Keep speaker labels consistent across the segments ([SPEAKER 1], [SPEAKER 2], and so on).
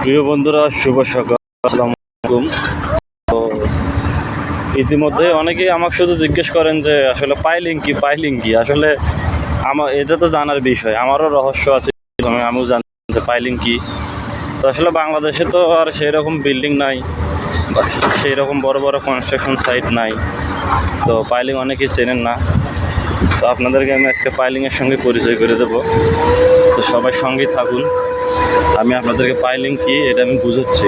[SPEAKER 1] প্রিয় বন্ধুরা, শুভ সকাল। আসসালামু আলাইকুম। তো ইতিমধ্যে অনেকেই আমাকে শুধু জিজ্ঞেস করেন যে আসলে পাইলিং কি আসলে এটা তো জানার বিষয়, আমারও রহস্য আছে। আমিও জানি যে পাইলিং কি। তো আসলে বাংলাদেশে তো আর সেই রকম বিল্ডিং নাই বা সেই রকম বড় বড় কনস্ট্রাকশন সাইট নাই, তো পাইলিং অনেকেই চেনেন না। তো আপনাদেরকে আমি আজকে পাইলিংয়ের সঙ্গে পরিচয় করে দেবো। তো সবাই সঙ্গেই থাকুন, আমি আপনাদেরকে পাইলিং কি এটা আমি বুঝাচ্ছি।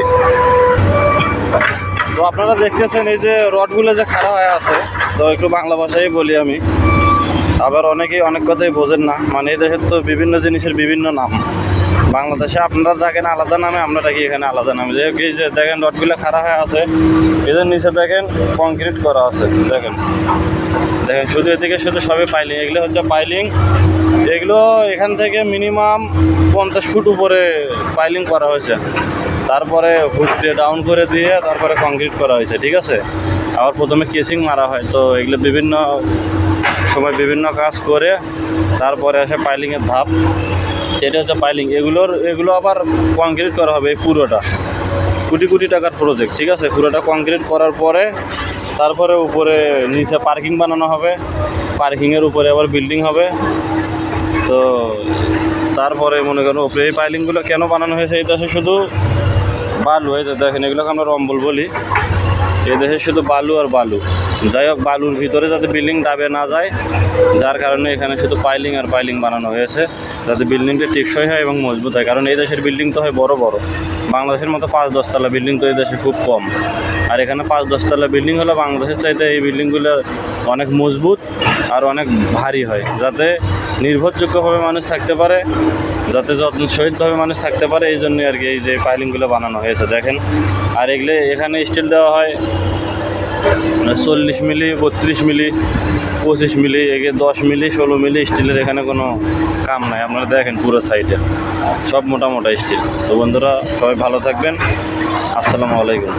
[SPEAKER 1] তো আপনারা দেখতেছেন এই যে রডগুলো যে খাড়া হয়ে আছে, তো একটু বাংলা ভাষায় বলি আমি। আবার অনেকেই অনেক কথাই বোঝেন না, মানে এই দেশের তো বিভিন্ন জিনিসের বিভিন্ন নাম। বাংলাদেশে আপনারা দেখেন আলাদা নামে, আমরা থাকি এখানে আলাদা নামে। যে এই যে দেখেন রডগুলো খাড়া হয়ে আছে, এদের নিচে দেখেন কংক্রিট করা আছে। দেখেন শুধু এদিকে শুধু সবই পাইলিং। এগুলো হচ্ছে পাইলিং। এগুলো এখান থেকে মিনিমাম 50 ফুট উপরে পাইলিং করা হয়েছে। তারপরে হুড দিয়ে ডাউন করে দিয়ে তারপরে কংক্রিট করা হয়েছে, ঠিক আছে। আবার প্রথমে কেসিং মারা হয়। তো এগুলো বিভিন্ন সময় বিভিন্ন কাজ করে তারপরে আসে পাইলিংয়ের ধাপ। এটা হচ্ছে পাইলিং। এগুলো আবার কংক্রিট করা হবে। এই পুরোটা কোটি টাকার প্রজেক্ট, ঠিক আছে। পুরোটা কংক্রিট করার পরে তারপরে উপরে নিচে পার্কিং বানানো হবে, পার্কিংয়ের উপরে আবার বিল্ডিং হবে। তো তারপরে মনে করেন উপরে এই পাইলিংগুলো কেন বানানো হয়েছে, এই দেশে শুধু বালু। এই যে দেখেন, এগুলোকে আমরা রম্বল বলি। এই দেশে শুধু বালু আর বালু। যাই হোক, বালুর ভিতরে যাতে বিল্ডিং দাবে না যায়, যার কারণে এখানে শুধু পাইলিং আর পাইলিং বানানো হয়েছে, যাতে বিল্ডিংটা টেকসই হয় এবং মজবুত হয়। কারণ এই দেশের বিল্ডিং তো হয় বড় বড়। বাংলাদেশের মতো 5-10 তলা বিল্ডিং তো এই দেশে খুব কম। আর এখানে 5-10 তলা বিল্ডিং হলে বাংলাদেশের চাইতে এই বিল্ডিংগুলো অনেক মজবুত আর অনেক ভারী হয়, যাতে নির্ভরযোগ্যভাবে মানুষ থাকতে পারে, যাতে যত্নসহিতভাবে মানুষ থাকতে পারে। এই জন্যই আর কি এই যে পাইলিংগুলো বানানো হয়েছে, দেখেন। আর এগুলো এখানে স্টিল দেওয়া হয় 40 মিলি, 32 মিলি, 25 মিলি, 10 মিলি, 16 মিলি স্টিলের এখানে কোনো কাম নাই। আপনারা দেখেন পুরো সাইডে সব মোটা মোটা স্টিল। তো বন্ধুরা, সবাই ভালো থাকবেন। আসসালামু আলাইকুম।